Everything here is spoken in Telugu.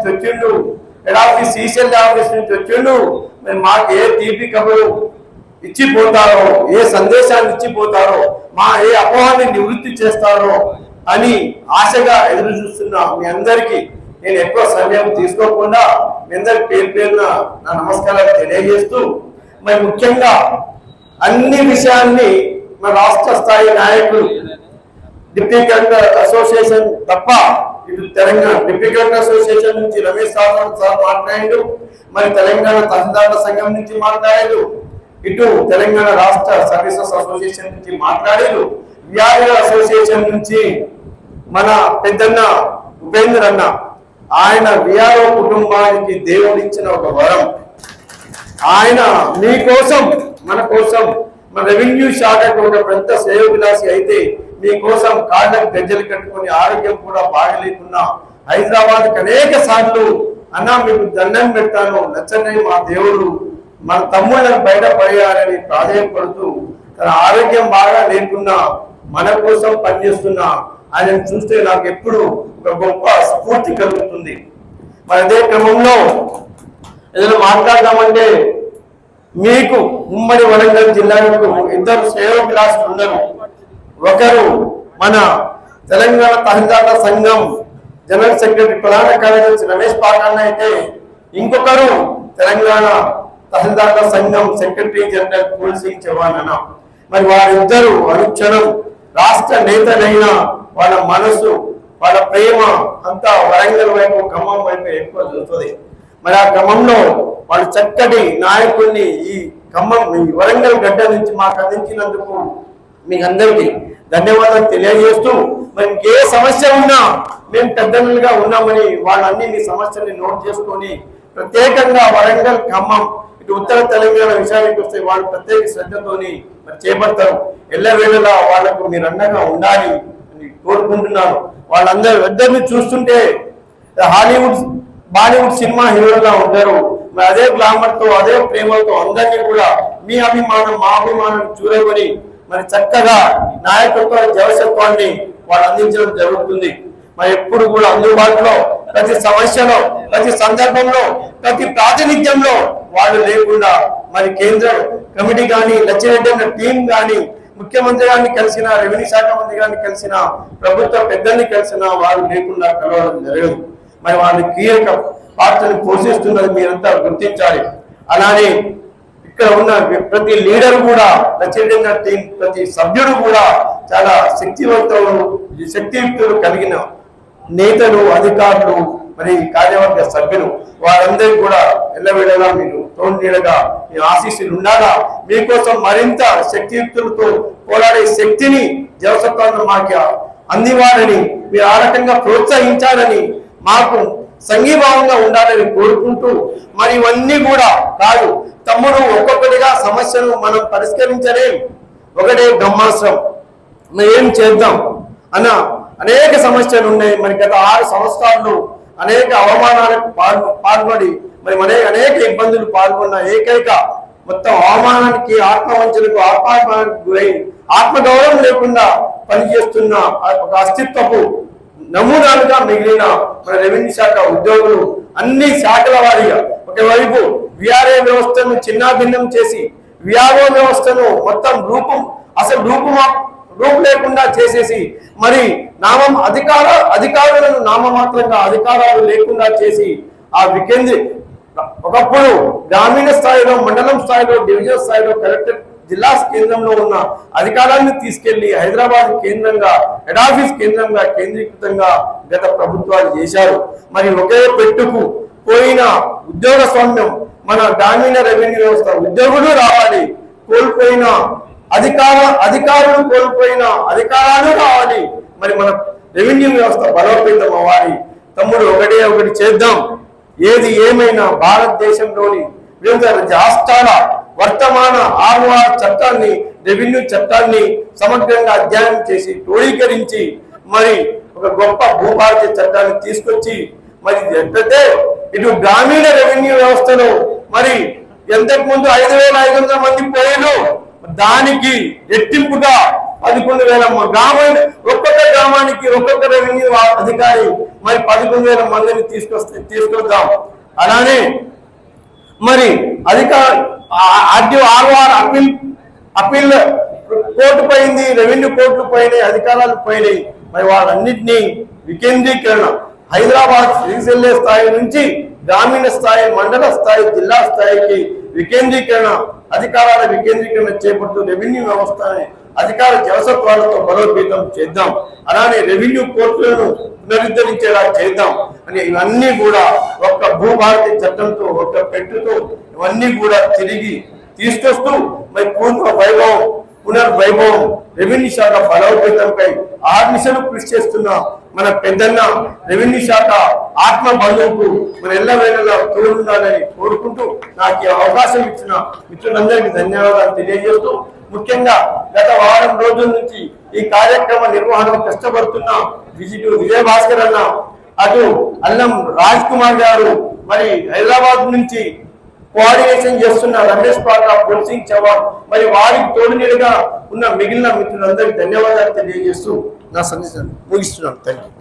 నుంచి వచ్చిండు, హెడ్ ఆఫీస్ సీసీఎల్ ఆఫీస్ నుంచి వచ్చిండు, మరి మాకు ఏ తీపి కబురు ఇచ్చిపోతారో, ఏ సందేశాన్ని ఇచ్చిపోతారో, మా ఏ అపోహాన్ని నివృత్తి చేస్తారో అని ఆశగా ఎదురు చూస్తున్నా మీ అందరికీ నేను ఎక్కువ సమయం తీసుకోకుండా మీ అందరికి పేరు పేరున నా నమస్కారాలు తెలియజేస్తూ, మరి ముఖ్యంగా అన్ని విషయాన్ని మన రాష్ట్ర స్థాయి నాయకులు డిప్యూటీ కలెక్టర్ అసోసియేషన్ తప్ప ఇటు తెలంగాణ డిప్యూటీ కలెక్టర్ అసోసియేషన్ నుంచి రమేష్ సార్ మాట్లాడారు, మరి తెలంగాణ తహసీల్దార్ల సంఘం నుంచి మాట్లాడారు, ఇటు తెలంగాణ రాష్ట్ర సర్వీసెస్ అసోసియేషన్ నుంచి మాట్లాడారు, విఆర్ఓ అసోసియేషన్ నుంచి మన పెద్దన్న ఉపేంద్ర అన్న, ఆయన విఆర్ఓ కుటుంబానికి దేవుడిచ్చిన ఒక వరం. ఆయన మీకోసం మన కోసం మన రెవెన్యూ శాఖకు ఒక పెద్ద శ్రేయోభిలాషి అయితే మీకోసం కాళ్ళకు గజ్జలు కట్టుకుని ఆరోగ్యం కూడా బాగలేకున్నా హైదరాబాద్కి అనేక సార్లు అన్నా మీకు దండం పెడతాను, నచ్చని మా దేవుడు మన తమ్ముళ్ళని బయటపడేయాలని ప్రాధాన్యపడుతూ తన ఆరోగ్యం బాగా లేకున్నా మన కోసం పనిచేస్తున్నా ఆయన చూస్తే నాకు ఎప్పుడు ఒక గొప్ప స్ఫూర్తి కలుగుతుంది. మరి అదే క్రమంలో ఏదైనా మాట్లాడదామంటే మీకు ఉమ్మడి వరంగల్ జిల్లాకు ఇద్దరు శ్రేయోభిలాషులు ఉన్నారు. ఒకరు మన తెలంగాణ తహసీల్దార్ల సంఘం జనరల్ సెక్రటరీ ప్రధాన కార్యదర్శి రమేష్ పాకాన్న అయితే, ఇంకొకరు తెలంగాణ తహసీల్దార్ల సంఘం సెక్రటరీ జనరల్ కుల్ సింగ్ చౌహాన్ అన్న. మరి వారిద్దరూ అనుక్షణం రాష్ట్ర నేతలైన వాళ్ళ మనసు వాళ్ళ ప్రేమ అంతా వరంగల్ వైపు ఖమ్మం వైపు ఎక్కువ చూస్తుంది. మరి ఆ క్రమంలో వాళ్ళు చక్కటి నాయకుడిని ఈ ఖమ్మం ఈ వరంగల్ గడ్డ నుంచి మాకు అందించినందుకు మీకు అందరికీ ధన్యవాదాలు తెలియజేస్తూ, మరి ఇంకే సమస్య ఉన్నా మేము పెద్దలుగా ఉన్నామని వాళ్ళన్ని మీ సమస్యల్ని నోట్ చేసుకొని ప్రత్యేకంగా వరంగల్ ఖమ్మం ఇటు ఉత్తర తెలంగాణ విషయానికి వస్తే వాళ్ళు ప్రత్యేక శ్రద్ధతోని మరి చేపడతారు. ఎల్లవేళలా వాళ్లకు మీరు అండగా ఉండాలి అని కోరుకుంటున్నాను. వాళ్ళందరూ ఇద్దరిని చూస్తుంటే హాలీవుడ్ బాలీవుడ్ సినిమా హీరోలుగా ఉంటారు. మరి అదే గ్లామర్ తో అదే ప్రేమతో అందరినీ కూడా మీ అభిమానం మా అభిమానం చూరగొని మరి చక్కగా నాయకత్వ జవసత్వాన్ని వాళ్ళు అందించడం జరుగుతుంది. మరి ఎప్పుడు కూడా అందుబాటులో ప్రతి సమస్యలో ప్రతి సందర్భంలో ప్రతి ప్రాతినిధ్యంలో వాళ్ళు లేకుండా మరి కేంద్ర కమిటీ కానీ లచ్చిరెడ్డి టీం కానీ ముఖ్యమంత్రి గారిని కలిసిన రెవెన్యూ శాఖ మంత్రి గారిని కలిసిన ప్రభుత్వ పెద్దల్ని కలిసిన వారు లేకుండా కలవడం జరగదు. మరి వాళ్ళు కీలక పాత్రను పోషిస్తున్నది మీరంతా గుర్తించాలి. అలానే ఇక్కడ ఉన్న ప్రతి లీడర్ కూడా లచ్చిరెడ్డి టీం ప్రతి సభ్యుడు కూడా చాలా శక్తియుక్తులు కలిగిన నేతలు అధికారులు మరి కార్యవర్గ సభ్యులు వారందరూ కూడా ఎల్లవేళలా మీరు తోడునీడగా మీ ఆశీస్సులు ఉండాలా. మీకోసం మరింత శక్తియుక్తులతో పోరాడే శక్తిని జవసత్వాన్ని మాకు అందివ్వాలని మీరు ఆ రకంగా ప్రోత్సహించాలని మాకు సంఘీభావంగా ఉండాలని కోరుకుంటూ, మరి ఇవన్నీ కూడా కాదు తమ్ముడు ఒక్కొక్కటిగా సమస్యను మనం పరిష్కరించలేం, ఒకటే బ్రహ్మాస్త్రం మరి ఏం చేద్దాం అన్న అనేక సమస్యలు ఉన్నాయి. మరి గత 6 సంవత్సరాల్లో అనేక అవమానాలకు పాల్పడి మరి అనేక ఇబ్బందులు పాల్గొన్న ఏకైక మొత్తం అవమానానికి ఆత్మవంచనకు ఆత్మాభిమానానికి గురై ఆత్మగౌరవం లేకుండా పనిచేస్తున్న ఒక అస్తిత్వపు నమూనాలుగా మిగిలిన మన రెవెన్యూ శాఖ ఉద్యోగులు అన్ని శాఖల వారీగా ఒకవైపు విఆర్ఏ వ్యవస్థను చిన్నాభిన్నం చేసి విఆర్ఓ వ్యవస్థను మొత్తం రూపు లేకుండా చేసేసి మరి అధికారులను నామమాత్రంగా అధికారాలు లేకుండా చేసి ఆ ఒకప్పుడు గ్రామీణ స్థాయిలో మండలం స్థాయిలో డివిజన్ స్థాయిలో కలెక్టర్ జిల్లా కేంద్రంలో ఉన్న అధికారాన్ని తీసుకెళ్లి హైదరాబాద్ కేంద్రంగా హెడ్ ఆఫీస్ కేంద్రంగా కేంద్రీకృతంగా గత ప్రభుత్వాలు చేశారు. మరి ఒకే పెట్టుకు పోయిన ఉద్యోగ స్వామ్యం మన గ్రామీణ రెవెన్యూ వ్యవస్థ ఉద్యోగులు రావాలి, కోల్పోయిన అధికారులు కోల్పోయిన అధికారాలు రావాలి. మరి మన రెవెన్యూ వ్యవస్థ బలోపేతం అవ్వాలి. తమ్ముడు ఒకటి చేద్దాం. ఏది ఏమైనా భారతదేశంలోని వివిధ రాష్ట్రాల వర్తమాన ROR చట్టాన్ని రెవెన్యూ చట్టాన్ని సమగ్రంగా అధ్యయనం చేసి క్రోడీకరించి మరి ఒక గొప్ప భూభారతీయ చట్టాన్ని తీసుకొచ్చి మరి ఎట్లయితే ఇటు గ్రామీణ రెవెన్యూ వ్యవస్థలో మరి ఎంతకు ముందు 5,500 మంది పోయారు, దానికి రెట్టింపుగా 11,000 గ్రామాన్ని, ఒక్కొక్క గ్రామానికి ఒక్కొక్క రెవెన్యూ అధికారి మరి 11,000 మందిని తీసుకొద్దాం. అలానే మరి ఆర్ఓఆర్ అప్పీల్ కోర్టు పోయింది, రెవెన్యూ కోర్టులు పోయినాయి, అధికారాలు పోయినాయి. మరి వాళ్ళన్నింటినీ వికేంద్రీకరణ, హైదరాబాద్ శ్రీశైల స్థాయి నుంచి గ్రామీణ స్థాయి, మండల స్థాయి, జిల్లా స్థాయికి వికేంద్రీకరణ, అధికారాల వికేంద్రీకరణ చేపడుతూ రెవెన్యూ వ్యవస్థని అధికార జవసత్వాలతో బలోపేతం చేద్దాం. అలానే రెవెన్యూ కోర్టులను పునరుద్ధరించేలా చేద్దాం అని ఇవన్నీ కూడా ఒక్క భూభారతి చట్టంతో, ఒక్క పెట్టుతో ఇవన్నీ కూడా తిరిగి తీసుకొస్తూ మరి పునర్వైభవం రెవెన్యూ శాఖ బలోపేతంపై ఆర్నిశలు కృషి చేస్తున్న మన పెద్దన్న రెవెన్యూ శాఖ ఆత్మ బంధువుకు మన ఎల్లవేళలా తోడుండాలని కోరుకుంటూ నాకు ఈ అవకాశం ఇచ్చిన మిత్రులందరికీ ధన్యవాదాలు తెలియజేస్తూ, ముఖ్యంగా గత వారం రోజుల నుంచి ఈ కార్యక్రమ నిర్వహణలో కష్టపడుతున్న విజయభాస్కర్ అన్న, అటు అల్లం రాజ్ కుమార్ గారు, మరి హైదరాబాద్ నుంచి కోఆర్డినేషన్ చేస్తున్న రమేష్ పాట్ల, పుల్సింగ్ చవాన్, మరి వారికి తోడునీడుగా ఉన్న మిగిలిన మిత్రులందరికీ ధన్యవాదాలు తెలియజేస్తూ నా సందేశాన్ని ముగిస్తున్నాను. Thank you.